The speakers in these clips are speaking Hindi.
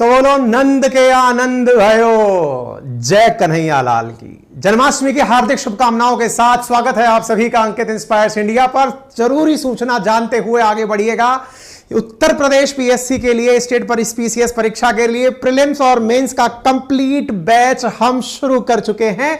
तो बोलो नंद के आनंद भयो, जय कन्हैया लाल की। जन्माष्टमी की हार्दिक शुभकामनाओं के साथ स्वागत है आप सभी का अंकित इंस्पायर्स इंडिया पर। जरूरी सूचना जानते हुए आगे बढ़िएगा। उत्तर प्रदेश पीएससी के लिए स्टेट पर स्पीसीएस परीक्षा के लिए प्रीलिम्स और मेंस का कंप्लीट बैच हम शुरू कर चुके हैं।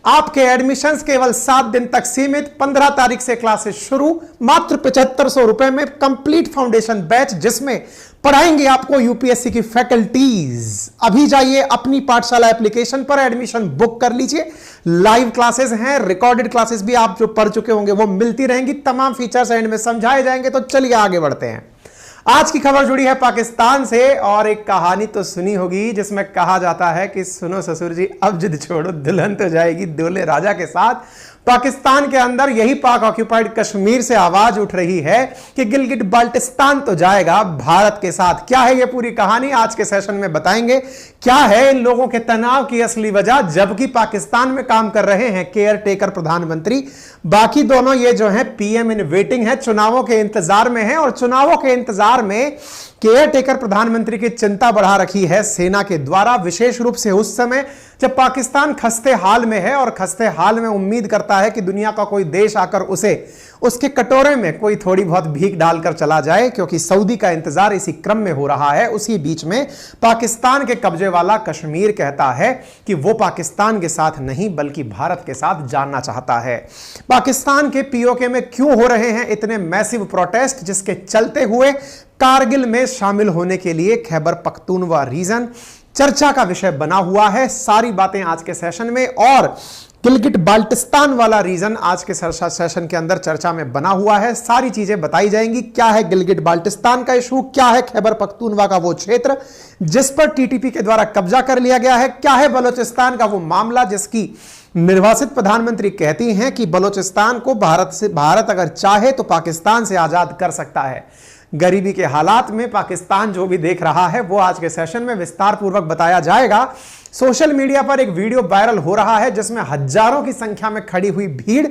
आपके एडमिशंस केवल 7 दिन तक सीमित। 15 तारीख से क्लासेस शुरू, मात्र 7500 रुपए में कंप्लीट फाउंडेशन बैच, जिसमें पढ़ाएंगे आपको यूपीएससी की फैकल्टीज। अभी जाइए अपनी पाठशाला एप्लीकेशन पर, एडमिशन बुक कर लीजिए। लाइव क्लासेस हैं, रिकॉर्डेड क्लासेस भी आप जो पढ़ चुके होंगे वो मिलती रहेंगी। तमाम फीचर्स एंड में समझाए जाएंगे। तो चलिए आगे बढ़ते हैं। आज की खबर जुड़ी है पाकिस्तान से, और एक कहानी तो सुनी होगी जिसमें कहा जाता है कि सुनो ससुर जी अब जिद छोड़ो, दुल्हन तो जाएगी दूल्हे राजा के साथ। पाकिस्तान के अंदर यही पाक ऑक्यूपाइड कश्मीर से आवाज उठ रही है कि गिलगिट बाल्टिस्तान तो जाएगा भारत के साथ। क्या है ये पूरी कहानी, आज के सेशन में बताएंगे। क्या है इन लोगों के तनाव की असली वजह, जबकि पाकिस्तान में काम कर रहे हैं केयर टेकर प्रधानमंत्री। बाकी दोनों ये जो है पीएम इन वेटिंग है, चुनावों के इंतजार में है। और चुनावों के इंतजार में केयर टेकर प्रधानमंत्री की चिंता बढ़ा रखी है सेना के द्वारा, विशेष रूप से उस समय जब पाकिस्तान खस्ते हाल में है और खस्ते हाल में उम्मीद करता है कि दुनिया का कोई देश आकर उसे उसके कटोरे में कोई थोड़ी बहुत भीख डालकर चला जाए, क्योंकि सऊदी का इंतजार इसी क्रम में हो रहा है। उसी बीच में पाकिस्तान के कब्जे वाला कश्मीर कहता है कि वो पाकिस्तान के साथ नहीं बल्कि भारत के साथ जाना चाहता है। पाकिस्तान के पीओके में क्यों हो रहे हैं इतने मैसिव प्रोटेस्ट, जिसके चलते हुए कारगिल में शामिल होने के लिए खैबर पख्तूनवा रीजन चर्चा का विषय बना हुआ है। सारी बातें आज के सेशन में, और गिलगिट बाल्टिस्तान वाला रीजन आज के सेशन के अंदर चर्चा में बना हुआ है। सारी चीजें बताई जाएंगी। क्या है गिलगिट बाल्टिस्तान का इशू, क्या है खैबर पख्तूनवा का वो क्षेत्र जिस पर टीटीपी के द्वारा कब्जा कर लिया गया है, क्या है बलोचिस्तान का वो मामला जिसकी निर्वासित प्रधानमंत्री कहती हैं कि बलोचिस्तान को भारत अगर चाहे तो पाकिस्तान से आजाद कर सकता है। गरीबी के हालात में पाकिस्तान जो भी देख रहा है वो आज के सेशन में विस्तार पूर्वक बताया जाएगा। सोशल मीडिया पर एक वीडियो वायरल हो रहा है जिसमें हजारों की संख्या में खड़ी हुई भीड़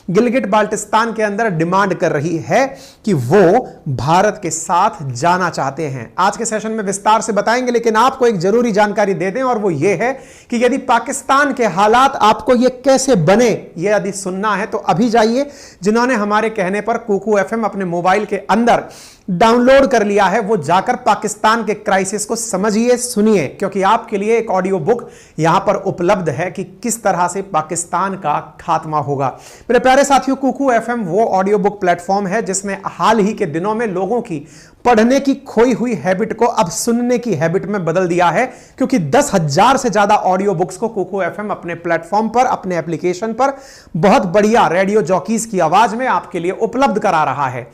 गिलगिट बाल्टिस्तान के अंदर डिमांड कर रही है कि वो भारत के साथ जाना चाहते हैं। आज के सेशन में विस्तार से बताएंगे, लेकिन आपको एक जरूरी जानकारी दे दें, और वो ये है कि यदि पाकिस्तान के हालात आपको ये कैसे बने ये यदि सुनना है तो अभी जाइए। जिन्होंने हमारे कहने पर कुकू एफएम अपने मोबाइल के अंदर डाउनलोड कर लिया है वो जाकर पाकिस्तान के क्राइसिस को समझिए, सुनिए, क्योंकि आपके लिए एक ऑडियो बुक यहां पर उपलब्ध है कि किस तरह से पाकिस्तान का खात्मा होगा। मेरे प्यारे साथियों, कुकू एफएम वो ऑडियो बुक प्लेटफॉर्म है जिसने हाल ही के दिनों में लोगों की पढ़ने की खोई हुई हैबिट को अब सुनने की हैबिट में बदल दिया है, क्योंकि 10,000 से ज्यादा ऑडियो बुक्स को कुकू एफएम अपने प्लेटफॉर्म पर, अपने एप्लीकेशन पर बहुत बढ़िया रेडियो जॉकीज की आवाज में आपके लिए उपलब्ध करा रहा है।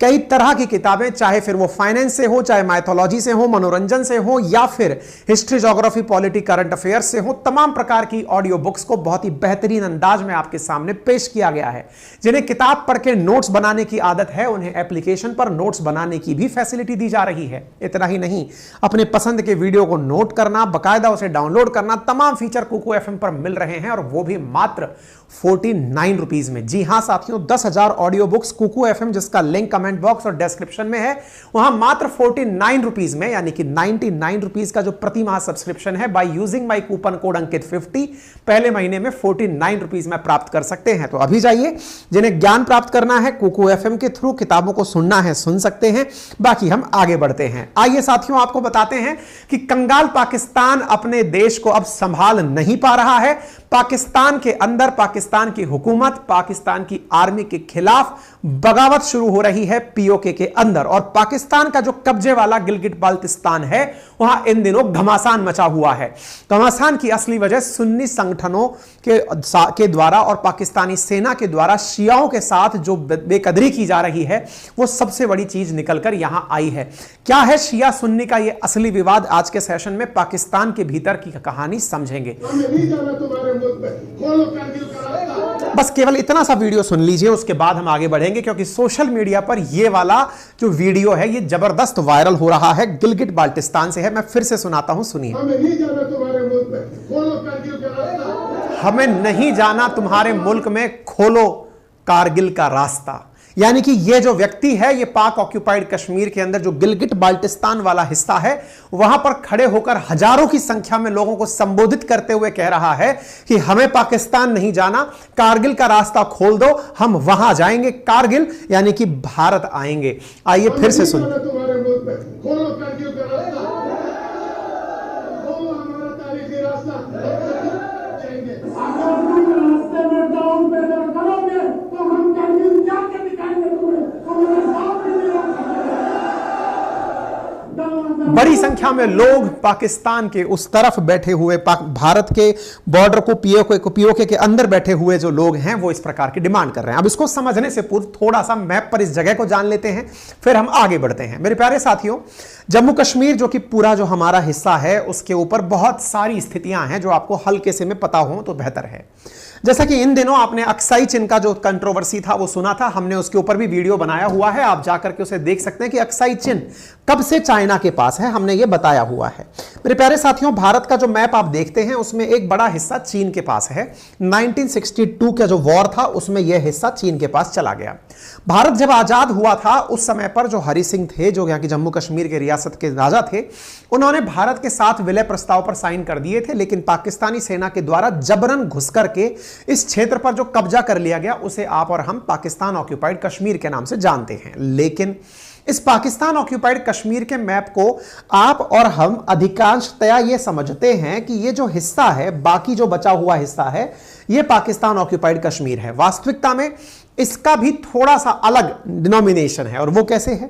कई तरह की किताबें, चाहे फिर वो फाइनेंस से हो, चाहे माइथोलॉजी से हो, मनोरंजन से हो, या फिर history, geography, polity, current affairs से हो, तमाम प्रकार की ऑडियो बुक्स को बहुत ही बेहतरीन अंदाज में आपके सामने पेश किया गया है। जिन्हें किताब पढ़ के नोट्स बनाने की आदत है उन्हें एप्लीकेशन पर नोट्स बनाने की भी फैसिलिटी दी जा रही है। इतना ही नहीं, अपने पसंद के वीडियो को नोट करना, बाकायदा उसे डाउनलोड करना, तमाम फीचर कुकू एफएम पर मिल रहे हैं, और वो भी मात्र 49 रुपीज में। जी हां साथियों, 10,000 ऑडियो बुक्स कुकू एफएम, जिसका लिंक कमेंट बॉक्स और डिस्क्रिप्शन में है, वहां मात्र 49 रुपीज में, यानी कि 99 रुपीज का जो प्रति माह सब्सक्रिप्शन है, by using my coupon code Ankit 50 पहले महीने में 49 रुपीज में प्राप्त कर सकते हैं। तो अभी जाइए, जिन्हें ज्ञान प्राप्त करना है कुकू एफएम के थ्रू, किताबों को सुनना है सुन सकते हैं। बाकी हम आगे बढ़ते हैं। आइए साथियों, आपको बताते हैं कि कंगाल पाकिस्तान अपने देश को अब संभाल नहीं पा रहा है। पाकिस्तान के अंदर पाकिस्तान की हुकूमत, पाकिस्तान की आर्मी के खिलाफ बगावत शुरू हो रही है पीओके के अंदर, और पाकिस्तान का जो कब्जे वाला गिलगिट बाल्टिस्तान है वहां इन दिनों घमासान मचा हुआ है। घमासान की असली वजह सुन्नी संगठनों के द्वारा और पाकिस्तानी सेना के द्वारा शियाओं के साथ जो बेकदरी की जा रही है वो सबसे बड़ी चीज निकलकर यहां आई है। क्या है शिया सुन्नी का ये असली विवाद, आज के सेशन में पाकिस्तान के भीतर की कहानी समझेंगे। बस केवल इतना सा वीडियो सुन लीजिए, उसके बाद हम आगे बढ़ेंगे, क्योंकि सोशल मीडिया पर यह वाला जो वीडियो है ये जबरदस्त वायरल हो रहा है। गिलगिट बाल्टिस्तान से है, मैं फिर से सुनाता हूं, सुनिए। हमें नहीं जाना तुम्हारे मुल्क में, खोलो कारगिल का रास्ता। यानी कि ये जो व्यक्ति है ये पाक ऑक्यूपाइड कश्मीर के अंदर जो गिलगिट बाल्टिस्तान वाला हिस्सा है वहां पर खड़े होकर हजारों की संख्या में लोगों को संबोधित करते हुए कह रहा है कि हमें पाकिस्तान नहीं जाना, कारगिल का रास्ता खोल दो, हम वहां जाएंगे, कारगिल यानी कि भारत आएंगे। आइए फिर से सुनिए। बड़ी संख्या में लोग पाकिस्तान के उस तरफ बैठे हुए, भारत के बॉर्डर को पीओके के अंदर बैठे हुए जो लोग हैं वो इस प्रकार की डिमांड कर रहे हैं। अब इसको समझने से पूर्व थोड़ा सा मैप पर इस जगह को जान लेते हैं, फिर हम आगे बढ़ते हैं। मेरे प्यारे साथियों, जम्मू कश्मीर जो कि पूरा जो हमारा हिस्सा है उसके ऊपर बहुत सारी स्थितियां हैं जो आपको हल्के से में पता हो तो बेहतर है। जैसा कि इन दिनों आपने अक्साई चिन का जो कंट्रोवर्सी था वो सुना था, हमने उसके ऊपर भी वीडियो बनाया हुआ है, आप जाकर के उसे देख सकते हैं कि अक्साई चिन कब से चाइना के पास है, हमने ये बताया हुआ है। मेरे प्यारे साथियों, भारत का जो मैप आप देखते हैं उसमें एक बड़ा हिस्सा चीन के पास है। 1962 का जो वॉर था उसमें यह हिस्सा चीन के पास चला गया। भारत जब आजाद हुआ था उस समय पर जो हरि सिंह थे, जो यहाँ की जम्मू कश्मीर के रियासत के राजा थे, उन्होंने भारत के साथ विलय प्रस्ताव पर साइन कर दिए थे, लेकिन पाकिस्तानी सेना के द्वारा जबरन घुस करके इस क्षेत्र पर जो कब्जा कर लिया गया उसे आप और हम पाकिस्तान ऑक्यूपाइड कश्मीर के नाम से जानते हैं। लेकिन इस पाकिस्तान ऑक्यूपाइड कश्मीर के मैप को आप और हम अधिकांशतया ये समझते हैं कि ये जो हिस्सा है, बाकी जो बचा हुआ हिस्सा है, ये पाकिस्तान ऑक्यूपाइड कश्मीर है। वास्तविकता में इसका भी थोड़ा सा अलग डिनोमिनेशन है। और वो कैसे है?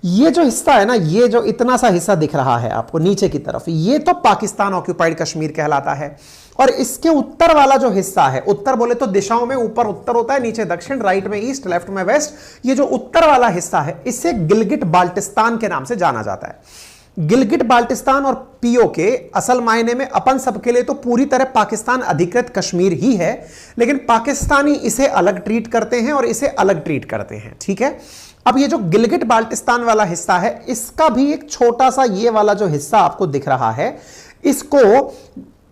ये जो हिस्सा है ना, ये जो इतना सा हिस्सा दिख रहा है आपको नीचे की तरफ, ये तो पाकिस्तान ऑक्यूपाइड कश्मीर कहलाता है। और इसके उत्तर वाला जो हिस्सा है, उत्तर बोले तो दिशाओं में ऊपर उत्तर होता है, नीचे दक्षिण, राइट में ईस्ट, लेफ्ट में वेस्ट, ये जो उत्तर वाला हिस्सा है इसे गिलगिट बाल्टिस्तान के नाम से जाना जाता है। गिलगिट बाल्टिस्तान और पीओके असल मायने में अपन सबके लिए तो पूरी तरह पाकिस्तान अधिकृत कश्मीर ही है, लेकिन पाकिस्तानी इसे अलग ट्रीट करते हैं और इसे अलग ट्रीट करते हैं। ठीक है, अब ये जो गिलगिट बाल्टिस्तान वाला हिस्सा है, इसका भी एक छोटा सा ये वाला जो हिस्सा आपको दिख रहा है, इसको,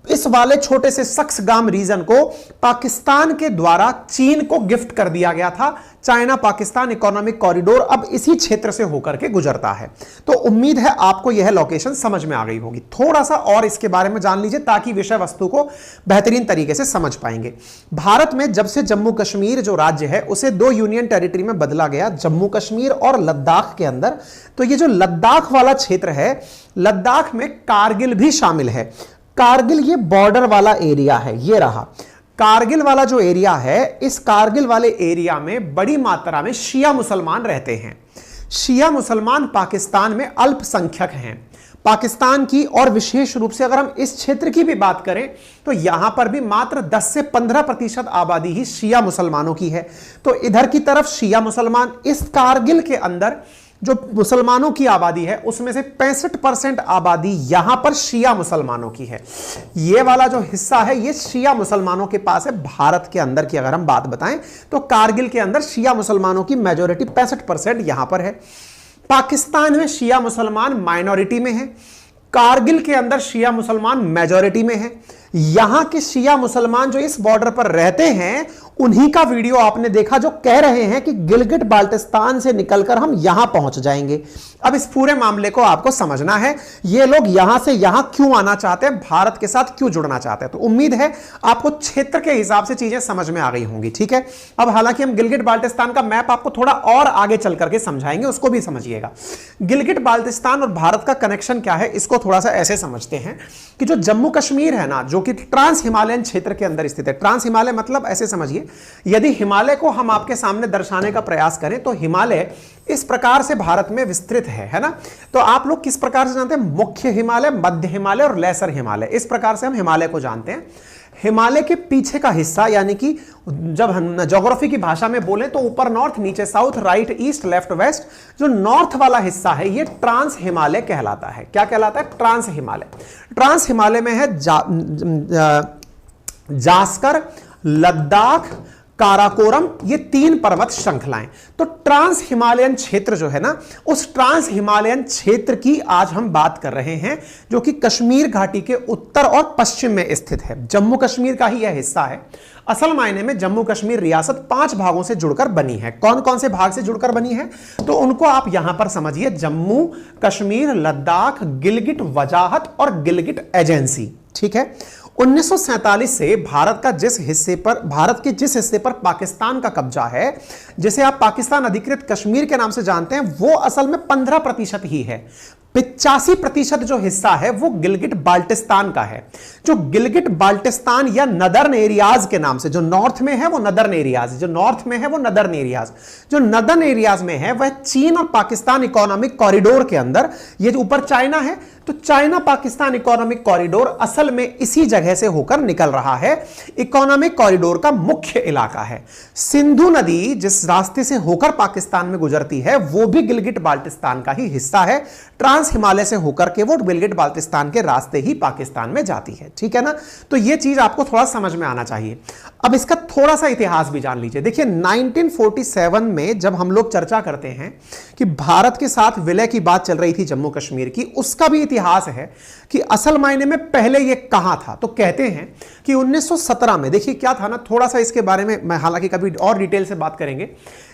इस वाले छोटे से सक्सगाम रीजन को पाकिस्तान के द्वारा चीन को गिफ्ट कर दिया गया था। चाइना पाकिस्तान इकोनॉमिक कॉरिडोर अब इसी क्षेत्र से होकर के गुजरता है। तो उम्मीद है आपको यह लोकेशन समझ में आ गई होगी। थोड़ा सा और इसके बारे में जान लीजिए ताकि विषय वस्तु को बेहतरीन तरीके से समझ पाएंगे। भारत में जब से जम्मू कश्मीर जो राज्य है उसे 2 यूनियन टेरिटरी में बदला गया, जम्मू कश्मीर और लद्दाख के अंदर। तो ये जो लद्दाख वाला क्षेत्र है, लद्दाख में कारगिल भी शामिल है। कारगिल ये बॉर्डर वाला एरिया है, ये रहा कारगिल वाला जो एरिया है। इस कारगिल वाले एरिया में बड़ी मात्रा में शिया मुसलमान रहते हैं। शिया मुसलमान पाकिस्तान में अल्पसंख्यक हैं पाकिस्तान की, और विशेष रूप से अगर हम इस क्षेत्र की भी बात करें तो यहां पर भी मात्र 10 से 15% आबादी ही शिया मुसलमानों की है। तो इधर की तरफ शिया मुसलमान, इस कारगिल के अंदर जो मुसलमानों की आबादी है उसमें से 65% आबादी यहां पर शिया मुसलमानों की है। ये वाला जो हिस्सा है ये शिया मुसलमानों के पास है। भारत के अंदर की अगर हम बात बताएं तो कारगिल के अंदर शिया मुसलमानों की मेजॉरिटी 65% यहां पर है। पाकिस्तान में शिया मुसलमान माइनॉरिटी में है, कारगिल के अंदर शिया मुसलमान मेजॉरिटी में है। यहां के शिया मुसलमान जो इस बॉर्डर पर रहते हैं उन्हीं का वीडियो आपने देखा जो कह रहे हैं कि गिलगिट बाल्टिस्तान से निकलकर हम यहां पहुंच जाएंगे। अब इस पूरे मामले को आपको समझना है, ये लोग यहां से यहां क्यों आना चाहते हैं, भारत के साथ क्यों जुड़ना चाहते हैं। तो उम्मीद है आपको क्षेत्र के हिसाब से चीजें समझ में आ गई होंगी। ठीक है, अब हालांकि हम गिलगिट बाल्टिस्तान का मैप आपको थोड़ा और आगे चल करके समझाएंगे, उसको भी समझिएगा। गिलगिट बाल्टिस्तान और भारत का कनेक्शन क्या है इसको थोड़ा सा ऐसे समझते हैं कि जो जम्मू कश्मीर है ना, जो कि ट्रांस हिमालयन क्षेत्र के अंदर स्थित है। ट्रांस हिमालय मतलब ऐसे समझिए, यदि हिमालय को हम आपके सामने दर्शाने का प्रयास करें तो हिमालय इस प्रकार से भारत में विस्तृत है ना। तो आप लोग किस प्रकार से जानते हैं? मुख्य हिमालय, मध्य हिमालय और लेसर हिमालय, इस प्रकार से हम हिमालय को जानते हैं। हिमालय के पीछे का हिस्सा, यानी कि जब हम ज्योग्राफी की भाषा में बोलें तो ऊपर नॉर्थ, नीचे south, right east, left west, जो नॉर्थ वाला हिस्सा है ये ट्रांस हिमालय कहलाता है। क्या कहलाता है? ट्रांस हिमालय। ट्रांस हिमालय में है जास्कर, लद्दाख, काराकोरम, ये 3 पर्वत श्रृंखलाएं। तो ट्रांस हिमालयन क्षेत्र जो है ना, उस ट्रांस हिमालयन क्षेत्र की आज हम बात कर रहे हैं, जो कि कश्मीर घाटी के उत्तर और पश्चिम में स्थित है। जम्मू कश्मीर का ही यह हिस्सा है। असल मायने में जम्मू कश्मीर रियासत 5 भागों से जुड़कर बनी है। कौन कौन से भाग से जुड़कर बनी है, तो उनको आप यहां पर समझिए, जम्मू कश्मीर, लद्दाख, गिलगिट वजाहत और गिलगिट एजेंसी। ठीक है। 1947 से भारत के जिस हिस्से पर पाकिस्तान का कब्जा है, जिसे आप पाकिस्तान अधिकृत कश्मीर के नाम से जानते हैं, वो असल में 15% ही है। 85% जो हिस्सा है वो गिलगिट बाल्टिस्तान का है। जो गिलगिट बाल्टिस्तान या नदर्न एरियाज के नाम से, जो नॉर्थ में है वो नदर्न एरियाज, जो नॉर्थ में है वो नदर्न एरियाज, जो नदर्न एरियाज में है वह चीन और पाकिस्तान इकोनॉमिक कॉरिडोर के अंदर, ये जो ऊपर चाइना है, तो चाइना पाकिस्तान इकोनॉमिक कॉरिडोर असल में इसी जगह से होकर निकल रहा है। इकोनॉमिक कॉरिडोर का मुख्य इलाका है। सिंधु नदी जिस रास्ते से होकर पाकिस्तान में गुजरती है वो भी गिलगिट बाल्टिस्तान का ही हिस्सा है। ट्रांस हिमालय से होकर के वो गिलगिट बाल्टिस्तान के रास्ते ही पाकिस्तान में जाती है। ठीक है ना। तो ये चीज आपको थोड़ा समझ में आना चाहिए। अब इसका थोड़ा सा इतिहास भी जान लीजिए। देखिए 1947 में जब हम लोग चर्चा करते हैं कि भारत के साथ विलय की बात चल रही थी जम्मू कश्मीर की, उसका भी इतिहास है कि असल मायने में पहले ये कहां था। तो कहते हैं कि 1917 में, देखिए क्या था ना, थोड़ा सा इसके बारे में मैं हालांकि कभी और डिटेल से बात करेंगे।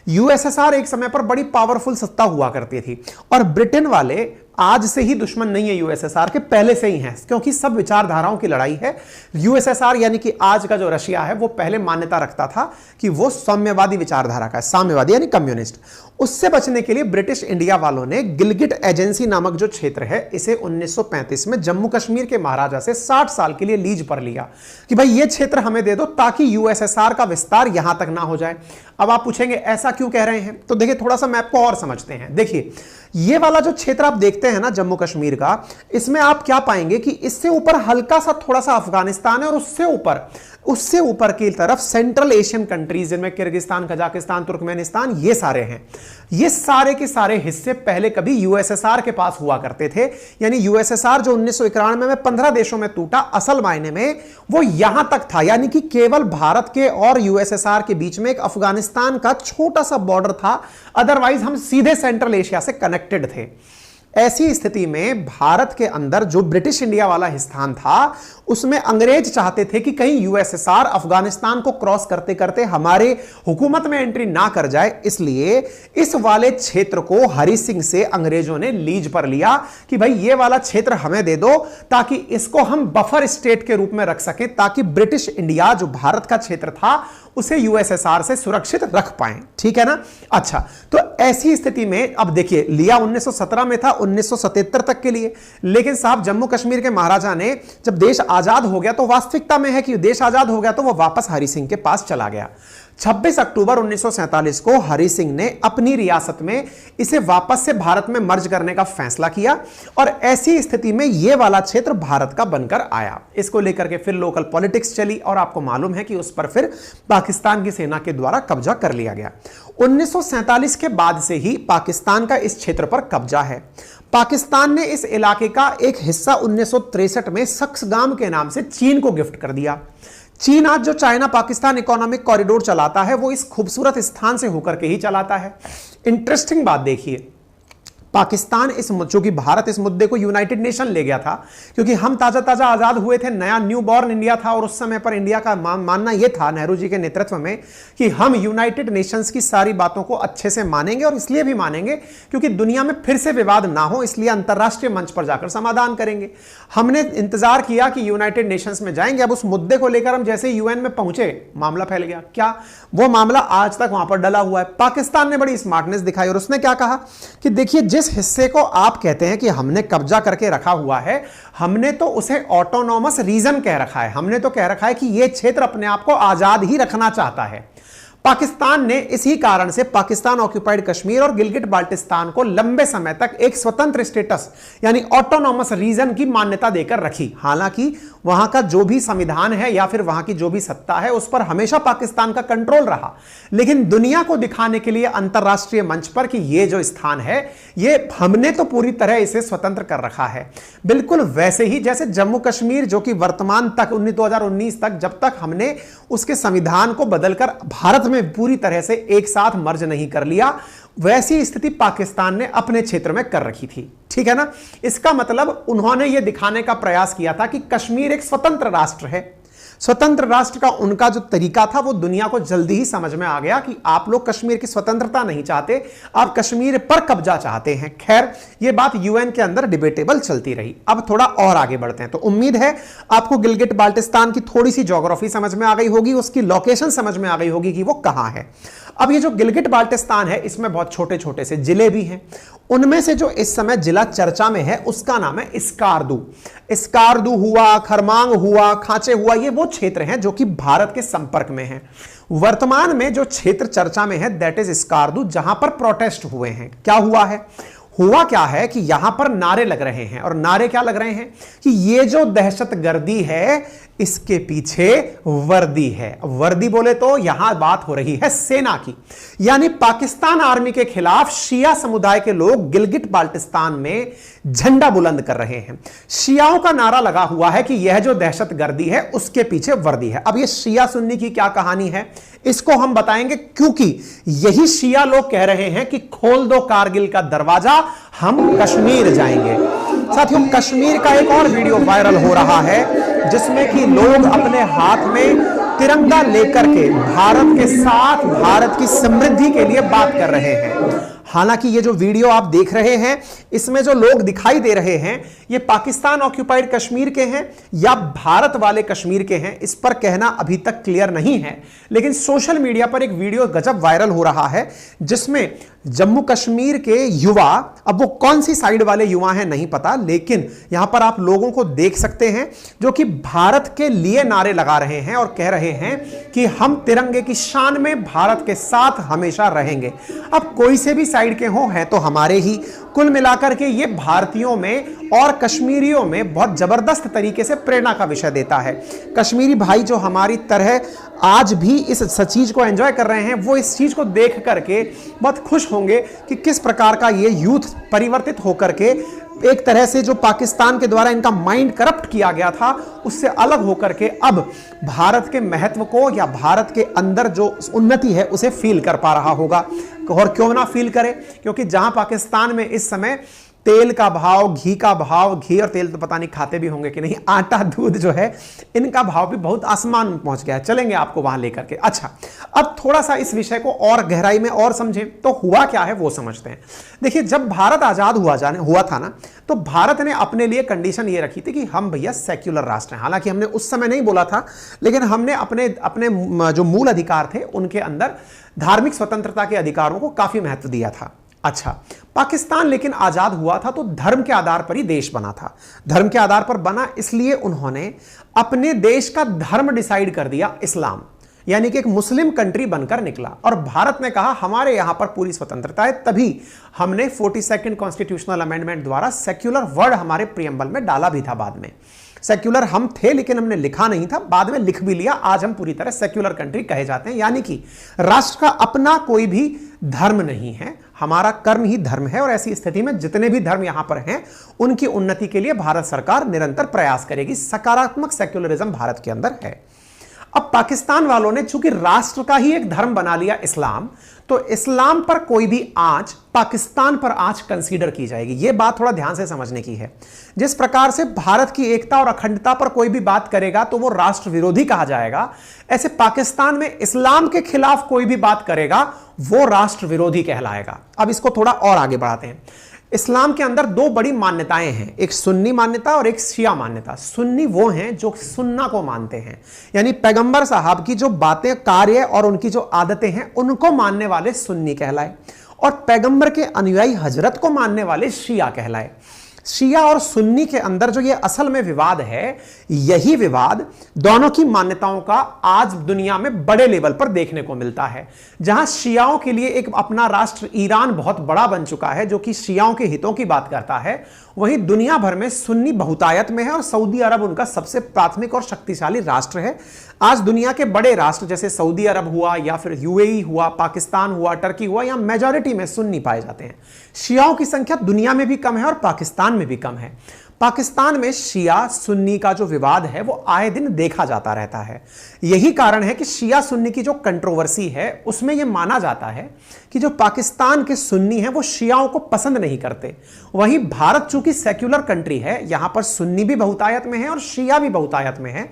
यूएसएसआर एक समय पर बड़ी पावरफुल सत्ता हुआ करती थी और ब्रिटेन वाले आज से ही दुश्मन नहीं है यूएसएसआर के, पहले से ही हैं, क्योंकि सब विचारधाराओं की लड़ाई है। यूएसएसआर यानी कि आज का जो रशिया है वो पहले मान्यता रखता था कि वो साम्यवादी विचारधारा का है, साम्यवादी यानी कम्युनिस्ट। उससे बचने के लिए ब्रिटिश इंडिया वालों ने गिलगिट एजेंसी नामक जो क्षेत्र है इसे 1935 में जम्मू कश्मीर के महाराजा से 60 साल के लिए लीज पर लिया कि भाई ये क्षेत्र हमें दे दो ताकि यूएसएसआर का विस्तार यहां तक ना हो जाए। अब आप पूछेंगे ऐसा क्यों कह रहे हैं, तो देखिए थोड़ा सा मैप को और समझते हैं। देखिए ये वाला जो क्षेत्र आप देखते हैं ना जम्मू कश्मीर का, इसमें आप क्या पाएंगे कि इससे ऊपर हल्का सा थोड़ा सा अफगानिस्तान है और उससे ऊपर की तरफ सेंट्रल एशियन कंट्रीज जिनमें किर्गिस्तान, कजाकिस्तान, तुर्कमेनिस्तान, ये सारे हैं। ये सारे के सारे हिस्से पहले कभी यूएसएसआर के पास हुआ करते थे। यानी यूएसएसआर जो 1991 में 15 देशों में टूटा, असल मायने में वो यहां तक था। यानी कि केवल भारत के और यूएसएसआर के बीच में एक अफगानिस्तान का छोटा सा बॉर्डर था, अदरवाइज हम सीधे सेंट्रल एशिया से कनेक्टेड थे। ऐसी स्थिति में भारत के अंदर जो ब्रिटिश इंडिया वाला स्थान था उसमें अंग्रेज चाहते थे कि कहीं यूएसएसआर अफगानिस्तान को क्रॉस करते करते हमारे हुकूमत में एंट्री ना कर जाए, इसलिए इस वाले क्षेत्र को हरि सिंह से अंग्रेजों ने लीज पर लिया कि भाई ये वाला क्षेत्र हमें दे दो ताकि इसको हम बफर स्टेट के रूप में रख सकें, ताकि ब्रिटिश इंडिया जो भारत का क्षेत्र था उसे यूएसएसआर से सुरक्षित रख पाएं। ठीक है ना। अच्छा, तो ऐसी स्थिति में अब देखिए लिया 1917 में था, 1977 तक के लिए। लेकिन साहब जम्मू कश्मीर के महाराजा ने जब देश आजाद हो गया, तो वास्तविकता में है कि देश आजाद हो गया तो वो वापस हरि सिंह के पास चला गया। 26 अक्टूबर 1947 को हरि सिंह ने अपनी रियासत में इसे वापस से भारत में मर्ज करने का फैसला किया और ऐसी स्थिति में यह वाला क्षेत्र भारत का बनकर आया। इसको लेकर के फिर लोकल पॉलिटिक्स चली और आपको मालूम है कि उस पर फिर पाकिस्तान की सेना के द्वारा कब्जा कर लिया गया। 1947 के बाद से ही पाकिस्तान का इस क्षेत्र पर कब्जा है। पाकिस्तान ने इस इलाके का एक हिस्सा 1963 में सक्सगाम के नाम से चीन को गिफ्ट कर दिया। चीन आज जो चाइना पाकिस्तान इकोनॉमिक कॉरिडोर चलाता है वो इस खूबसूरत स्थान से होकर के ही चलाता है। इंटरेस्टिंग बात देखिए, पाकिस्तान चूंकि भारत इस मुद्दे को यूनाइटेड नेशन ले गया था, क्योंकि हम ताजा ताजा आजाद हुए थे, नया न्यू बॉर्न इंडिया था और उस समय पर इंडिया का मानना यह था नेहरू जी के नेतृत्व में कि हम यूनाइटेड नेशंस की सारी बातों को अच्छे से मानेंगे और इसलिए भी मानेंगे क्योंकि दुनिया में फिर से विवाद ना हो, इसलिए अंतरराष्ट्रीय मंच पर जाकर समाधान करेंगे। हमने इंतजार किया कि यूनाइटेड नेशंस में जाएंगे। अब उस मुद्दे को लेकर हम जैसे यूएन में पहुंचे, मामला फैल गया। क्या वो मामला आज तक वहां पर डला हुआ है। पाकिस्तान ने बड़ी स्मार्टनेस दिखाई और उसने क्या कहा कि देखिए जिस हिस्से को आप कहते हैं कि हमने कब्जा करके रखा हुआ है, हमने तो उसे ऑटोनॉमस रीजन कह रखा है, हमने तो कह रखा है कि यह क्षेत्र अपने आप को आजाद ही रखना चाहता है। पाकिस्तान ने इसी कारण से पाकिस्तान ऑक्यूपाइड कश्मीर और गिलगिट बाल्टिस्तान को लंबे समय तक एक स्वतंत्र स्टेटस यानी ऑटोनॉमस रीजन की मान्यता देकर रखी। हालांकि वहां का जो भी संविधान है या फिर वहां की जो भी सत्ता है उस पर हमेशा पाकिस्तान का कंट्रोल रहा, लेकिन दुनिया को दिखाने के लिए अंतरराष्ट्रीय मंच पर कि ये जो स्थान है ये हमने तो पूरी तरह इसे स्वतंत्र कर रखा है। बिल्कुल वैसे ही जैसे जम्मू कश्मीर जो कि वर्तमान तक 2019 तक जब तक हमने उसके संविधान को बदलकर भारत में पूरी तरह से एक साथ मर्ज नहीं कर लिया, वैसी स्थिति पाकिस्तान ने अपने क्षेत्र में कर रखी थी। ठीक है ना। इसका मतलब उन्होंने यह दिखाने का प्रयास किया था कि कश्मीर एक स्वतंत्र राष्ट्र है। स्वतंत्र राष्ट्र का उनका जो तरीका था वो दुनिया को जल्दी ही समझ में आ गया कि आप लोग कश्मीर की स्वतंत्रता नहीं चाहते, आप कश्मीर पर कब्जा चाहते हैं। खैर ये बात यूएन के अंदर डिबेटेबल चलती रही। अब थोड़ा और आगे बढ़ते हैं। तो उम्मीद है आपको गिलगिट बाल्टिस्तान की थोड़ी सी ज्योग्राफी समझ में आ गई होगी, उसकी लोकेशन समझ में आ गई होगी कि वो कहां है। अब ये जो गिलगिट बाल्टिस्तान है इसमें बहुत छोटे छोटे से जिले भी हैं। उनमें से जो इस समय जिला चर्चा में है उसका नाम है स्कार्दू। स्कार्दू हुआ, खरमांग हुआ, खांचे हुआ, ये वो क्षेत्र हैं जो कि भारत के संपर्क में हैं। वर्तमान में जो क्षेत्र चर्चा में है दैट इज स्कार्दू, जहां पर प्रोटेस्ट हुए हैं। क्या हुआ है? हुआ क्या है कि यहां पर नारे लग रहे हैं। और नारे क्या लग रहे हैं कि ये जो दहशतगर्दी है इसके पीछे वर्दी है। वर्दी बोले तो यहां बात हो रही है सेना की, यानी पाकिस्तान आर्मी के खिलाफ शिया समुदाय के लोग गिलगिट बाल्टिस्तान में झंडा बुलंद कर रहे हैं। शियाओं का नारा लगा हुआ है कि यह जो दहशतगर्दी है उसके पीछे वर्दी है। अब यह शिया सुन्नी की क्या कहानी है इसको हम बताएंगे, क्योंकि यही शिया लोग कह रहे हैं कि खोल दो कारगिल का दरवाजा, हम कश्मीर जाएंगे। साथियों कश्मीर का एक और वीडियो वायरल हो रहा है जिसमें कि लोग अपने हाथ में तिरंगा लेकर के भारत के साथ भारत की समृद्धि के लिए बात कर रहे हैं। हालांकि ये जो वीडियो आप देख रहे हैं इसमें जो लोग दिखाई दे रहे हैं ये पाकिस्तान ऑक्यूपाइड कश्मीर के हैं या भारत वाले कश्मीर के हैं, इस पर कहना अभी तक क्लियर नहीं है। लेकिन सोशल मीडिया पर एक वीडियो गजब वायरल हो रहा है जिसमें जम्मू कश्मीर के युवा, अब वो कौन सी साइड वाले युवा हैं नहीं पता, लेकिन यहां पर आप लोगों को देख सकते हैं जो कि भारत के लिए नारे लगा रहे हैं और कह रहे हैं कि हम तिरंगे की शान में भारत के साथ हमेशा रहेंगे। अब कोई से भी साइड के हो हैं तो हमारे ही, कुल मिलाकर के ये भारतीयों में और कश्मीरियों में बहुत जबरदस्त तरीके से प्रेरणा का विषय देता है। कश्मीरी भाई जो हमारी तरह आज भी इस चीज को एंजॉय कर रहे हैं वो इस चीज को देख करके बहुत खुश होंगे कि किस प्रकार का ये यूथ परिवर्तित होकर के एक तरह से जो पाकिस्तान के द्वारा इनका माइंड करप्ट किया गया था उससे अलग होकर के अब भारत के महत्व को या भारत के अंदर जो उन्नति है उसे फील कर पा रहा होगा। और क्यों ना फील करे, क्योंकि जहां पाकिस्तान में इस समय तेल का भाव, घी का भाव, घी और तेल तो पता नहीं खाते भी होंगे कि नहीं, आटा दूध जो है इनका भाव भी बहुत आसमान में पहुंच गया है। चलेंगे आपको वहां लेकर के। अच्छा, अब थोड़ा सा इस विषय को और गहराई में और समझें तो हुआ क्या है वो समझते हैं। देखिए जब भारत आजाद हुआ था ना तो भारत ने अपने लिए कंडीशन ये रखी थी कि हम भैया सेक्युलर राष्ट्र हैं। हालांकि हमने उस समय नहीं बोला था, लेकिन हमने अपने जो मूल अधिकार थे उनके अंदर धार्मिक स्वतंत्रता के अधिकारों को काफी महत्व दिया था। अच्छा, पाकिस्तान लेकिन आजाद हुआ था तो धर्म के आधार पर ही देश बना था। धर्म के आधार पर बना इसलिए उन्होंने अपने देश का धर्म डिसाइड कर दिया इस्लाम, यानी कि एक मुस्लिम कंट्री बनकर निकला। और भारत ने कहा हमारे यहां पर पूरी स्वतंत्रता है, तभी हमने 42nd कॉन्स्टिट्यूशनल अमेंडमेंट द्वारा सेक्युलर वर्ड हमारे प्रियम्बल में डाला भी था। बाद में सेक्युलर हम थे लेकिन हमने लिखा नहीं था, बाद में लिख भी लिया। आज हम पूरी तरह सेक्युलर कंट्री कहे जाते हैं, यानी कि राष्ट्र का अपना कोई भी धर्म नहीं है, हमारा कर्म ही धर्म है। और ऐसी स्थिति में जितने भी धर्म यहां पर हैं उनकी उन्नति के लिए भारत सरकार निरंतर प्रयास करेगी। सकारात्मक सेक्युलरिज्म भारत के अंदर है। अब पाकिस्तान वालों ने चूंकि राष्ट्र का ही एक धर्म बना लिया इस्लाम, तो इस्लाम पर कोई भी आंच पाकिस्तान पर आंच कंसीडर की जाएगी। यह बात थोड़ा ध्यान से समझने की है। जिस प्रकार से भारत की एकता और अखंडता पर कोई भी बात करेगा तो वो राष्ट्र विरोधी कहा जाएगा, ऐसे पाकिस्तान में इस्लाम के खिलाफ कोई भी बात करेगा वो राष्ट्र विरोधी कहलाएगा। अब इसको थोड़ा और आगे बढ़ाते हैं। इस्लाम के अंदर दो बड़ी मान्यताएं हैं, एक सुन्नी मान्यता और एक शिया मान्यता। सुन्नी वो हैं जो सुन्ना को मानते हैं, यानी पैगंबर साहब की जो बातें, कार्य और उनकी जो आदतें हैं उनको मानने वाले सुन्नी कहलाए, और पैगंबर के अनुयायी हजरत को मानने वाले शिया कहलाए। शिया और सुन्नी के अंदर जो ये असल में विवाद है, यही विवाद दोनों की मान्यताओं का आज दुनिया में बड़े लेवल पर देखने को मिलता है। जहां शियाओं के लिए एक अपना राष्ट्र ईरान बहुत बड़ा बन चुका है, जो कि शियाओं के हितों की बात करता है, वहीं दुनिया भर में सुन्नी बहुतायत में है और सऊदी अरब उनका सबसे प्राथमिक और शक्तिशाली राष्ट्र है। आज दुनिया के बड़े राष्ट्र जैसे सऊदी अरब हुआ या फिर यूएई हुआ, पाकिस्तान हुआ, टर्की हुआ, यहां मेजॉरिटी में सुन्नी पाए जाते हैं। शियाओं की संख्या दुनिया में भी कम है और पाकिस्तान में भी कम है। पाकिस्तान में शिया सुन्नी का जो विवाद है वो आए दिन देखा जाता रहता है। यही कारण है कि शिया सुन्नी की जो कंट्रोवर्सी है उसमें यह माना जाता है कि जो पाकिस्तान के सुन्नी हैं वो शियाओं को पसंद नहीं करते। वहीं भारत चूंकि सेक्युलर कंट्री है, यहां पर सुन्नी भी बहुतायत में है और शिया भी बहुतायत में है।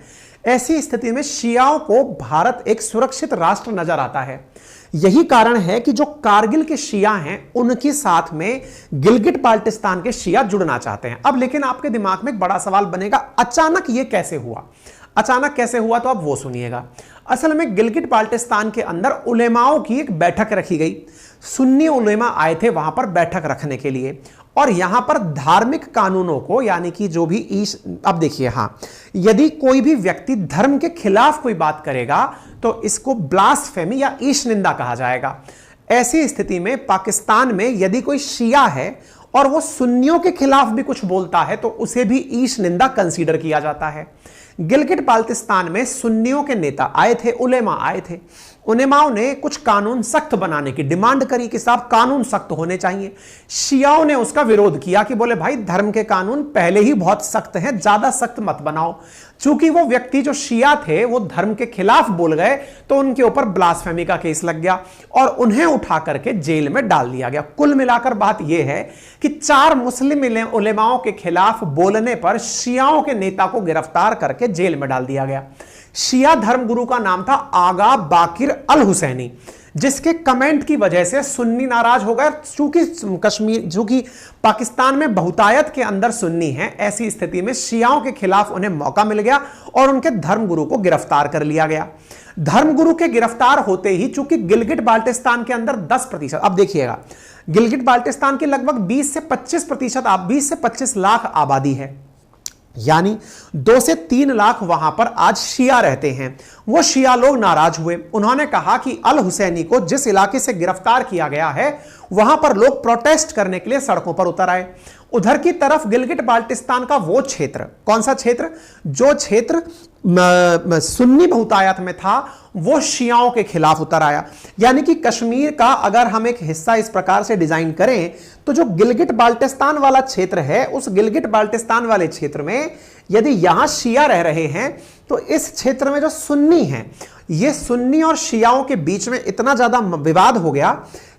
ऐसी स्थिति में शियाओं को भारत एक सुरक्षित राष्ट्र नजर आता है। यही कारण है कि जो कारगिल के शिया हैं उनके साथ में गिलगिट बाल्टिस्तान के शिया जुड़ना चाहते हैं। अब लेकिन आपके दिमाग में एक बड़ा सवाल बनेगा, अचानक ये कैसे हुआ? अचानक कैसे हुआ तो आप वो सुनिएगा। असल में गिलगिट बाल्टिस्तान के अंदर उलेमाओं की एक बैठक रखी गई। सुन्नी उलेमा आए थे वहां पर बैठक रखने के लिए और यहां पर धार्मिक कानूनों को, यानी कि जो भी अब देखिए, हां, यदि कोई भी व्यक्ति धर्म के खिलाफ कोई बात करेगा तो इसको ब्लास्फेमी या ईश निंदा कहा जाएगा। ऐसी स्थिति में पाकिस्तान में यदि कोई शिया है और वो सुन्नियों के खिलाफ भी कुछ बोलता है तो उसे भी ईश निंदा कंसीडर किया जाता है। गिलगिट बाल्टिस्तान में सुन्नियों के नेता आए थे, उलेमा आए थे। उलेमाओं ने कुछ कानून सख्त बनाने की डिमांड करी कि साहब कानून सख्त होने चाहिए। शियाओं ने उसका विरोध किया कि बोले भाई धर्म के कानून पहले ही बहुत सख्त हैं, ज्यादा सख्त मत बनाओ। चूंकि वो व्यक्ति जो शिया थे वो धर्म के खिलाफ बोल गए तो उनके ऊपर ब्लास्फेमी का केस लग गया और उन्हें उठा करके जेल में डाल दिया गया। कुल मिलाकर बात यह है कि 4 मुस्लिम उलेमाओं के खिलाफ बोलने पर शियाओं के नेता को गिरफ्तार करके जेल में डाल दिया गया। शिया धर्मगुरु का नाम था आगा बाकिर अल हुसैनी, जिसके कमेंट की वजह से सुन्नी नाराज हो गए। चूंकि पाकिस्तान में बहुतायत के अंदर सुन्नी है, ऐसी स्थिति में शियाओं के खिलाफ उन्हें मौका मिल गया और उनके धर्मगुरु को गिरफ्तार कर लिया गया। धर्मगुरु के गिरफ्तार होते ही चूंकि गिलगिट बाल्टिस्तान के अंदर 10%, अब देखिएगा, गिलगिट बाल्टिस्तान की लगभग 20 से 25 लाख आबादी है, यानी 2 से 3 लाख वहां पर आज शिया रहते हैं। वो शिया लोग नाराज हुए। उन्होंने कहा कि अल हुसैनी को जिस इलाके से गिरफ्तार किया गया है वहां पर लोग प्रोटेस्ट करने के लिए सड़कों पर उतर आए। उधर की तरफ गिलगिट बाल्टिस्तान का वो क्षेत्र, कौन सा क्षेत्र? जो क्षेत्र सुन्नी बहुतायत में था, वो शियाओं के खिलाफ उतर आया। यानी कि कश्मीर का अगर हम एक हिस्सा इस प्रकार से डिजाइन करें तो जो गिलगिट बाल्टिस्तान वाला क्षेत्र है, उस गिलगिट बाल्टिस्तान वाले क्षेत्र में यदि यहां शिया रह रहे हैं तो इस क्षेत्र में जो सुन्नी हैं, ये सुन्नी और शियाओं के बीच में इतना ज्यादा विवाद हो गया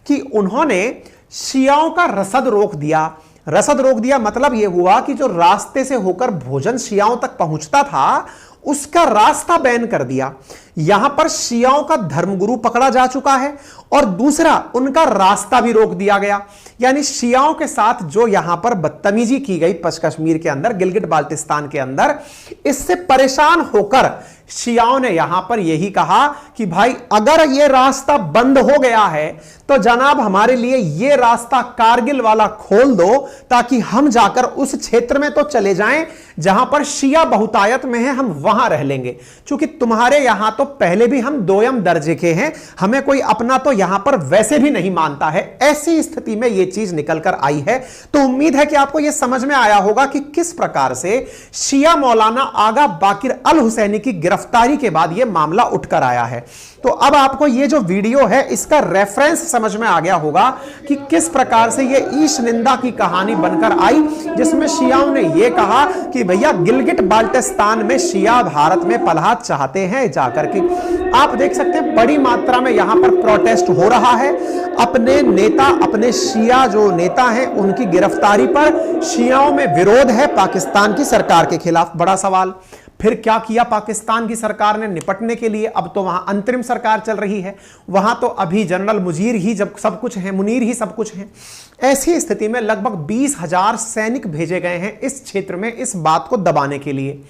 कि उन्होंने शियाओं का रसद रोक दिया। रसद रोक दिया मतलब यह हुआ कि जो रास्ते से होकर भोजन शियाओं तक पहुंचता था उसका रास्ता बैन कर दिया। यहां पर शियाओं का धर्मगुरु पकड़ा जा चुका है और दूसरा उनका रास्ता भी रोक दिया गया। यानी शियाओं के साथ जो यहां पर बदतमीजी की गई कश्मीर के अंदर, गिलगिट बाल्टिस्तान के अंदर, इससे परेशान होकर शियाओं ने यहां पर यही कहा कि भाई अगर यह रास्ता बंद हो गया है तो जनाब हमारे लिए यह रास्ता कारगिल वाला खोल दो ताकि हम जाकर उस क्षेत्र में तो चले जाएं जहां पर शिया बहुतायत में है, हम वहां रह लेंगे। क्योंकि तुम्हारे यहां तो पहले भी हम दोयम दर्जे के हैं, हमें कोई अपना तो यहां पर वैसे भी नहीं मानता है। ऐसी स्थिति में यह चीज निकल कर आई है। तो उम्मीद है कि आपको यह समझ में आया होगा कि किस प्रकार से शिया मौलाना आगा बाकिर अल हुसैनी की गिरफ्तारी के बाद यह मामला उठकर आया है। तो अब आपको यह जो वीडियो है इसका रेफरेंस समझ में आ गया होगा कि किस प्रकार से यह ईश निंदा की कहानी बनकर आई, जिसमें शियाओं ने यह कहा कि भैया गिलगिट बाल्टिस्तान में शिया भारत में पनाह चाहते हैं जाकर के। आप देख सकते हैं बड़ी मात्रा में यहां पर प्रोटेस्ट हो रहा है। अपने नेता, अपने शिया जो नेता हैं उनकी गिरफ्तारी पर शियाओं में विरोध है पाकिस्तान की सरकार के खिलाफ। बड़ा सवाल, फिर क्या किया पाकिस्तान की सरकार ने निपटने के लिए? अब तो वहां अंतरिम सरकार चल रही है, वहां तो अभी जनरल मुजीर ही जब सब कुछ है, मुनीर ही सब कुछ है। ऐसी स्थिति में लगभग 20,000 सैनिक भेजे गए हैं इस क्षेत्र में इस बात को दबाने के लिए,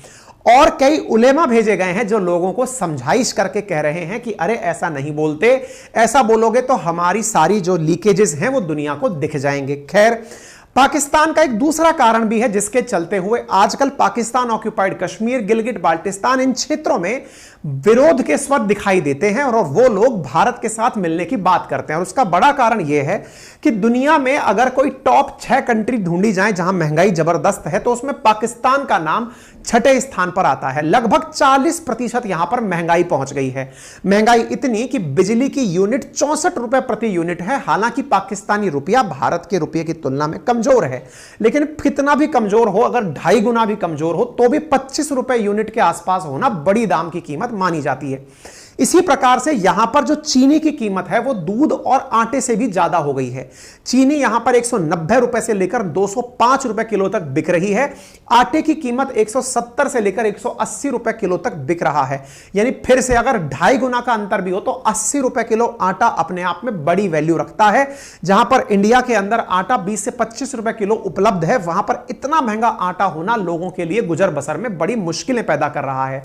और कई उलेमा भेजे गए हैं जो लोगों को समझाइश करके कह रहे हैं कि अरे ऐसा नहीं बोलते, ऐसा बोलोगे तो हमारी सारी जो लीकेजेस हैं वो दुनिया को दिख जाएंगे। खैर, पाकिस्तान का एक दूसरा कारण भी है जिसके चलते हुए आजकल पाकिस्तान ऑक्यूपाइड कश्मीर, गिलगिट बाल्टिस्तान, इन क्षेत्रों में विरोध के स्वर दिखाई देते हैं और वो लोग भारत के साथ मिलने की बात करते हैं। और उसका बड़ा कारण यह है कि दुनिया में अगर कोई टॉप 6 कंट्री ढूंढी जाए जहां महंगाई जबरदस्त है तो उसमें पाकिस्तान का नाम 6ठे स्थान पर आता है। लगभग 40% यहां पर महंगाई पहुंच गई है। महंगाई इतनी कि बिजली की यूनिट 64 रुपए प्रति यूनिट है। हालांकि पाकिस्तानी रुपया भारत के रुपये की तुलना में कमजोर है, लेकिन कितना भी कमजोर हो, अगर 2.5 गुना भी कमजोर हो तो भी 25 रुपए यूनिट के आसपास होना बड़ी दाम की कीमत मानी जाती है। इसी प्रकार से यहां पर जो चीनी की कीमत है वो दूध और आटे से भी ज्यादा हो गई है। चीनी यहां पर 190 रुपए से लेकर 205 रुपए किलो तक बिक रही है। आटे की कीमत 170 से लेकर 180 रुपए किलो तक बिक रहा है। यानी फिर से अगर 2.5 गुना का अंतर भी हो तो 80 रुपए किलो आटा अपने आप में बड़ी वैल्यू रखता है। जहां पर इंडिया के अंदर आटा 20 से 25 रुपए किलो उपलब्ध है, वहां पर इतना महंगा आटा होना लोगों के लिए गुजर बसर में बड़ी मुश्किलें पैदा कर रहा है।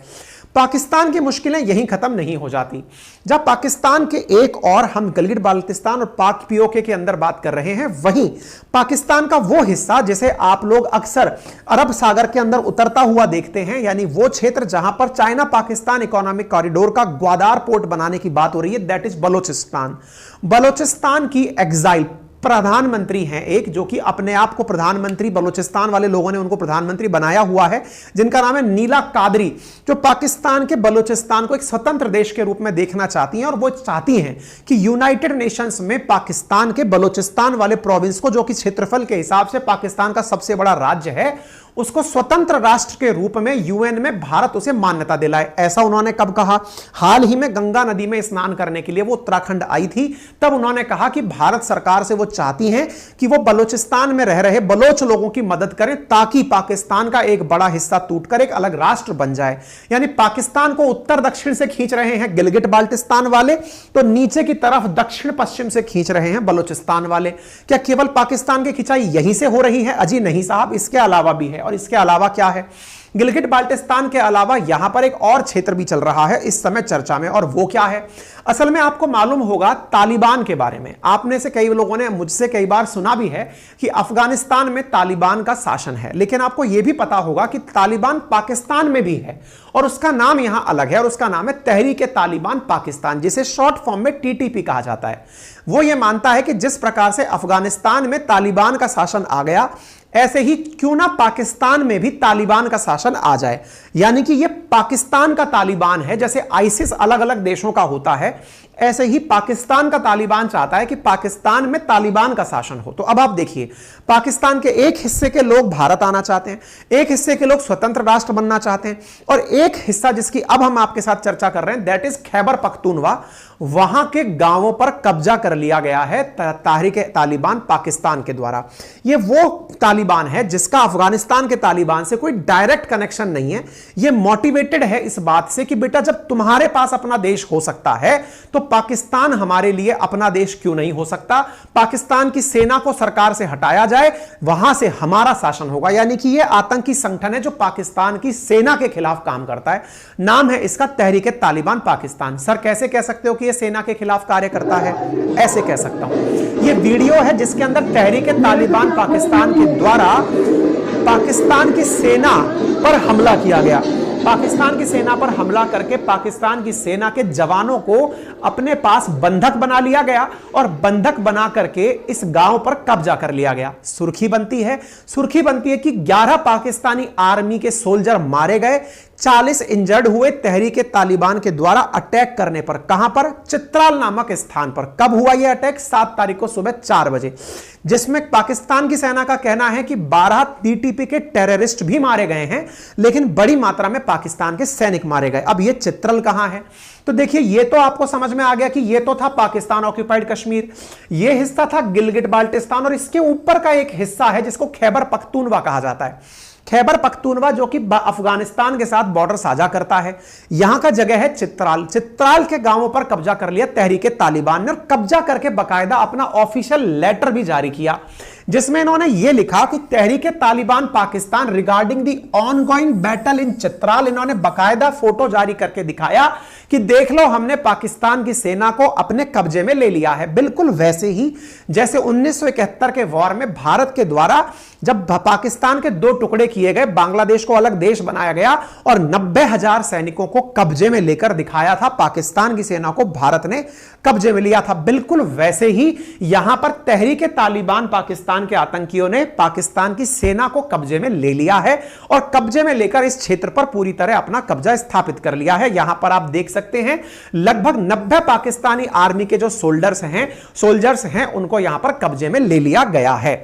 पाकिस्तान की मुश्किलें यहीं खत्म नहीं हो जाती। जब पाकिस्तान के एक और हम गिलगिट बाल्टिस्तान और पाक पीओके के अंदर बात कर रहे हैं, वहीं पाकिस्तान का वो हिस्सा जिसे आप लोग अक्सर अरब सागर के अंदर उतरता हुआ देखते हैं, यानी वो क्षेत्र जहां पर चाइना पाकिस्तान इकोनॉमिक कॉरिडोर का ग्वादार पोर्ट बनाने की बात हो रही है, दैट इज बलोचिस्तान। बलोचिस्तान की एग्जाइल प्रधानमंत्री हैं एक, जो कि अपने आप को प्रधानमंत्री, बलूचिस्तान वाले लोगों ने उनको प्रधानमंत्री बनाया हुआ है, जिनका नाम है नीला कादरी, जो पाकिस्तान के बलूचिस्तान को एक स्वतंत्र देश के रूप में देखना चाहती हैं। और वो चाहती हैं कि यूनाइटेड नेशंस में पाकिस्तान के बलूचिस्तान वाले प्रोविंस को, जो कि क्षेत्रफल के हिसाब से पाकिस्तान का सबसे बड़ा राज्य है, उसको स्वतंत्र राष्ट्र के रूप में यूएन में भारत उसे मान्यता दिलाए। ऐसा उन्होंने कब कहा? हाल ही में गंगा नदी में स्नान करने के लिए वो उत्तराखंड आई थी, तब उन्होंने कहा कि भारत सरकार से वो चाहती हैं कि वो बलूचिस्तान में रह रहे बलोच लोगों की मदद करें ताकि पाकिस्तान का एक बड़ा हिस्सा टूटकर एक अलग राष्ट्र बन जाए। यानी पाकिस्तान को उत्तर दक्षिण से खींच रहे हैं गिलगिट बाल्टिस्तान वाले, तो नीचे की तरफ दक्षिण पश्चिम से खींच रहे हैं बलूचिस्तान वाले। क्या केवल पाकिस्तान की खिंचाई यहीं से हो रही है? अजी नहीं साहब, इसके अलावा भी है। और इसके अलावा क्या है? गिलगिट बाल्टिस्तान के अलावा यहां पर एक और क्षेत्र भी चल रहा है इस समय चर्चा में, और वो क्या है? असल में आपको मालूम होगा तालिबान के बारे में। आप में से कई लोगों ने मुझसे कई बार सुना भी है कि अफगानिस्तान में तालिबान का शासन है, लेकिन आपको यह भी पता होगा कि तालिबान पाकिस्तान में भी है और उसका नाम यहां अलग है, और उसका नाम है तहरीक-ए-तालिबान पाकिस्तान, जिसे शॉर्ट फॉर्म में टीटीपी कहा जाता है। वो यह मानता है कि जिस प्रकार से अफगानिस्तान में तालिबान का शासन आ गया, ऐसे ही क्यों ना पाकिस्तान में भी तालिबान का शासन आ जाए। यानी कि यह पाकिस्तान का तालिबान है। जैसे आईसिस अलग अलग देशों का होता है, ऐसे ही पाकिस्तान का तालिबान चाहता है कि पाकिस्तान में तालिबान का शासन हो। तो अब आप देखिए, पाकिस्तान के एक हिस्से के लोग भारत आना चाहते हैं, एक हिस्से के लोग स्वतंत्र राष्ट्र बनना चाहते हैं, और एक हिस्सा जिसकी अब हम आपके साथ चर्चा कर रहे हैं, दैट इज खैबर पख्तूनवा, वहां के गांवों पर कब्जा कर लिया गया है तहरीक-ए-तालिबान पाकिस्तान के द्वारा। यह वो तालिबान है जिसका अफगानिस्तान के तालिबान से कोई डायरेक्ट कनेक्शन नहीं है। यह मोटिवेटेड है इस बात से कि बेटा जब तुम्हारे पास अपना देश हो सकता है तो पाकिस्तान हमारे लिए अपना देश क्यों नहीं हो सकता? पाकिस्तान की सेना को सरकार से हटाया जाए, वहां से हमारा शासन होगा। यानी कि यह आतंकी संगठन है जो पाकिस्तान की सेना के खिलाफ काम करता है। नाम है इसका तहरीक-ए-तालिबान पाकिस्तान। सर कैसे कह सकते हो कि यह सेना के खिलाफ कार्य करता है? ऐसे कह सकता हूं, यह वीडियो है जिसके अंदर तहरीक-ए-तालिबान पाकिस्तान के द्वारा पाकिस्तान की सेना पर हमला किया गया। पाकिस्तान की सेना पर हमला करके पाकिस्तान की सेना के जवानों को अपने पास बंधक बना लिया गया, और बंधक बना करके इस गांव पर कब्जा कर लिया गया। सुर्खी बनती है कि 11 पाकिस्तानी आर्मी के सोल्जर मारे गए, 40 इंजर्ड हुए तहरीक-ए-तालिबान के द्वारा अटैक करने पर। कहां पर? चित्राल नामक स्थान पर। कब हुआ यह अटैक? 7 तारीख को सुबह 4 बजे, जिसमें पाकिस्तान की सेना का कहना है कि 12 टीटीपी के टेररिस्ट भी मारे गए हैं, लेकिन बड़ी मात्रा में पाकिस्तान के सैनिक मारे गए। अब यह चित्रल कहां है? तो देखिए, यह तो आपको समझ में आ गया कि यह तो था पाकिस्तान ऑक्यूपाइड कश्मीर, यह हिस्सा था गिलगिट बाल्टिस्तान, और इसके ऊपर का एक हिस्सा है जिसको खैबर पख्तूनवा कहा जाता है। खैबर पख्तूनवा जो कि अफगानिस्तान के साथ बॉर्डर साझा करता है, यहां का जगह है चित्राल। चित्राल के गांवों पर कब्जा कर लिया तहरीक-ए-तालिबान ने, और कब्जा करके बकायदा अपना ऑफिशियल लेटर भी जारी किया, जिसमें इन्होंने यह लिखा कि Tehrik-e-Taliban Pakistan regarding the ongoing battle in Chitral. इन्होंने बकायदा फोटो जारी करके दिखाया कि देख लो हमने पाकिस्तान की सेना को अपने कब्जे में ले लिया है। बिल्कुल वैसे ही जैसे 1971 के वॉर में भारत के द्वारा जब पाकिस्तान के दो टुकड़े किए गए, बांग्लादेश को अलग देश बनाया गया और 90,000 सैनिकों को कब्जे में लेकर दिखाया था, पाकिस्तान की सेना को भारत ने कब्जे में लिया था। बिल्कुल वैसे ही यहां पर तहरीक तालिबान पाकिस्तान के आतंकियों ने पाकिस्तान की सेना को कब्जे में ले लिया है और कब्जे में लेकर इस क्षेत्र पर पूरी तरह अपना कब्जा स्थापित कर लिया है। यहां पर आप देख सकते हैं लगभग 90 पाकिस्तानी आर्मी के जो सोल्जर्स हैं उनको यहां पर कब्जे में ले लिया गया है।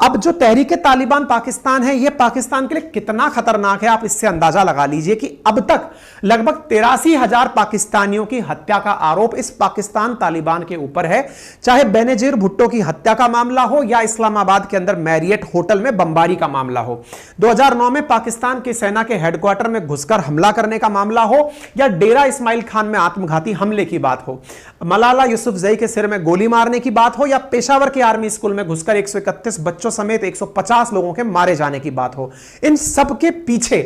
अब जो तहरीक तालिबान पाकिस्तान है, यह पाकिस्तान के लिए कितना खतरनाक है आप इससे अंदाजा लगा लीजिए कि अब तक लगभग 83,000 पाकिस्तानियों की हत्या का आरोप इस पाकिस्तान तालिबान के ऊपर है। चाहे बेनजीर भुट्टो की हत्या का मामला हो या इस्लामाबाद के अंदर मैरियट होटल में बमबारी का मामला हो, 2009 में पाकिस्तान की सेना के हेडक्वार्टर में घुसकर हमला करने का मामला हो या डेरा इस्माइल खान में आत्मघाती हमले की बात हो, मलाला यूसुफजई के सिर में गोली मारने की बात हो या पेशावर के आर्मी स्कूल में घुसकर 131 बच्चों समेत 150 लोगों के मारे जाने की बात हो, इन सब के पीछे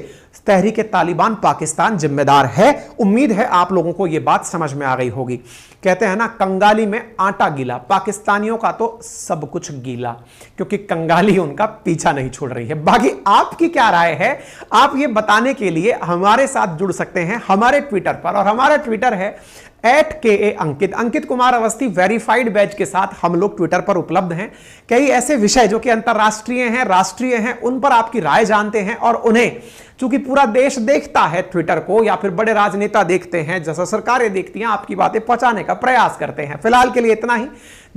तहरीक तालिबान पाकिस्तान जिम्मेदार है। उम्मीद है आप लोगों को यह बात समझ में आ गई होगी। कहते हैं ना, कंगाली में आटा गीला, पाकिस्तानियों का तो सब कुछ गीला, क्योंकि कंगाली उनका पीछा नहीं छोड़ रही है। बाकी आपकी क्या राय है, आप ये बताने के लिए हमारे साथ जुड़ सकते हैं हमारे ट्विटर पर, और हमारा ट्विटर है @KA Ankit Kumar Awasthi verified batch के साथ हम लोग ट्विटर पर उपलब्ध हैं। कई ऐसे विषय जो कि अंतरराष्ट्रीय हैं, राष्ट्रीय हैं, उन पर आपकी राय जानते हैं और उन्हें चूंकि पूरा देश देखता है ट्विटर को, या फिर बड़े राजनेता देखते हैं, जैसा सरकारें देखती हैं, आपकी बातें पहुंचाने का प्रयास करते हैं। फिलहाल के लिए इतना ही।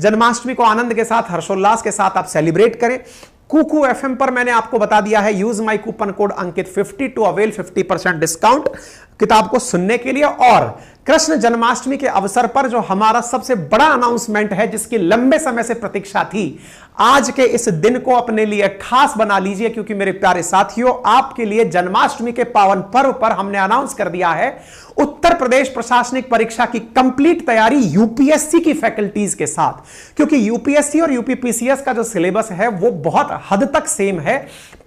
जन्माष्टमी को आनंद के साथ, हर्षोल्लास के साथ आप सेलिब्रेट करें। कुकू एफएम पर मैंने आपको बता दिया है, use my coupon code Ankit 50 to avail 50% discount किताब को सुनने के लिए। और कृष्ण जन्माष्टमी के अवसर पर जो हमारा सबसे बड़ा अनाउंसमेंट है, जिसकी लंबे समय से प्रतीक्षा थी, आज के इस दिन को अपने लिए खास बना लीजिए, क्योंकि मेरे प्यारे साथियों, आपके लिए जन्माष्टमी के पावन पर्व पर हमने अनाउंस कर दिया है उत्तर प्रदेश प्रशासनिक परीक्षा की कंप्लीट तैयारी यूपीएससी की फैकल्टीज के साथ। क्योंकि यूपीएससी और यूपीपीसीएस का जो सिलेबस है वो बहुत हद तक सेम है,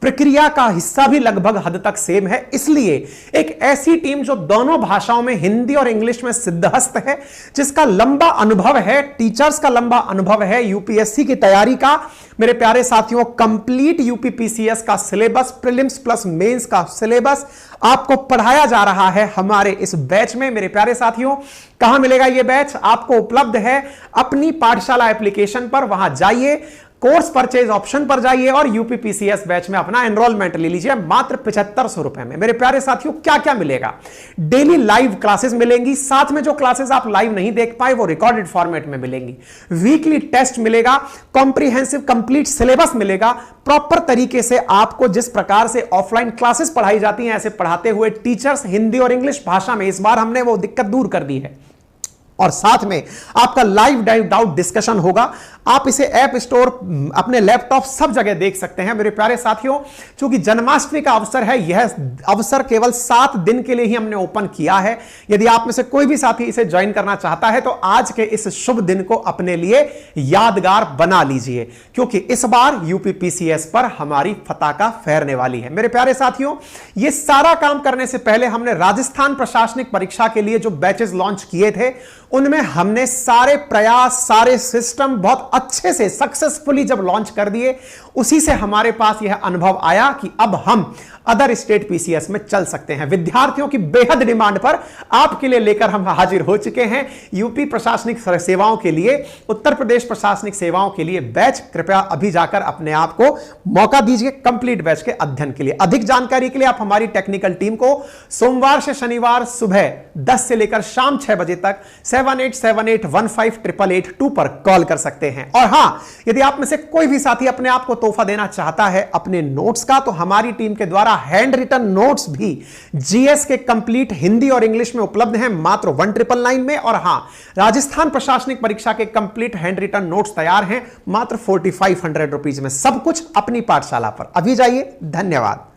प्रक्रिया का हिस्सा भी लगभग हद तक सेम है। इसलिए एक ऐसी टीम जो दोनों भाषाओं में, हिंदी और इंग्लिश में सिद्धहस्त है, जिसका लंबा अनुभव है, टीचर्स का लंबा अनुभव है यूपीएससी की तैयारी का, मेरे प्यारे साथियों, कंप्लीट यूपीपीसीएस का सिलेबस, प्रीलिम्स प्लस मेंस का सिलेबस आपको पढ़ाया जा रहा है हमारे इस बैच में। मेरे प्यारे साथियों, कहां मिलेगा यह बैच? आपको उपलब्ध है अपनी पाठशाला एप्लीकेशन पर, वहां जाइए, कोर्स परचेज ऑप्शन पर जाइए और यूपीपीसीएस बैच में अपना एनरोलमेंट ले लीजिए मात्र 7500 रुपए में। मेरे प्यारे साथियों, क्या क्या मिलेगा? डेली लाइव क्लासेस मिलेंगी, साथ में जो क्लासेस आप लाइव नहीं देख पाए वो रिकॉर्डेड फॉर्मेट में मिलेंगी, वीकली टेस्ट मिलेगा, कॉम्प्रिहेंसिव कंप्लीट सिलेबस मिलेगा, प्रॉपर तरीके से आपको जिस प्रकार से ऑफलाइन क्लासेस पढ़ाई जाती हैं ऐसे पढ़ाते हुए टीचर्स हिंदी और इंग्लिश भाषा में। इस बार हमने वो दिक्कत दूर कर दी है और साथ में आपका लाइव डाउट डिस्कशन होगा। आप इसे ऐप स्टोर, अपने लैपटॉप, सब जगह देख सकते हैं। मेरे प्यारे साथियों, क्योंकि जन्माष्टमी का अवसर है, यह अवसर केवल 7 दिन के लिए ही हमने ओपन किया है। यदि आप में से कोई भी साथी इसे ज्वाइन करना चाहता है तो आज के इस शुभ दिन को अपने लिए यादगार बना लीजिए, क्योंकि इस बार यूपीपीसीएस पर हमारी पताका फहरने वाली है। मेरे प्यारे साथियों, यह सारा काम करने से पहले हमने राजस्थान प्रशासनिक परीक्षा के लिए जो बैचेस लॉन्च किए थे, उनमें हमने सारे प्रयास, सारे सिस्टम बहुत अच्छे से सक्सेसफुली जब लॉन्च कर दिए, उसी से हमारे पास यह अनुभव आया कि अब हम अदर स्टेट पीसीएस में चल सकते हैं। विद्यार्थियों की बेहद डिमांड पर आपके लिए लेकर हम हाजिर हो चुके हैं यूपी प्रशासनिक सेवाओं के लिए, उत्तर प्रदेश प्रशासनिक सेवाओं के लिए बैच। कृपया अभी जाकर अपने आप को मौका दीजिए कंप्लीट बैच के अध्ययन के लिए। अधिक जानकारी के लिए आप हमारी टेक्निकल टीम को सोमवार से शनिवार सुबह 10 से लेकर शाम 6 बजे तक 7878158882 पर कॉल कर सकते हैं। और हां, यदि आप में से कोई भी साथी अपने आप को तोहफा देना चाहता है अपने नोट्स का, तो हमारी टीम के द्वारा हैंड रिटन नोट्स भी जीएस के कंप्लीट हिंदी और इंग्लिश में उपलब्ध हैं मात्र 1999 में। और हां, राजस्थान प्रशासनिक परीक्षा के कंप्लीट हैंड रिटन नोट्स तैयार हैं मात्र 4500 रुपीज में। सब कुछ अपनी पाठशाला पर। अभी जाइए। धन्यवाद।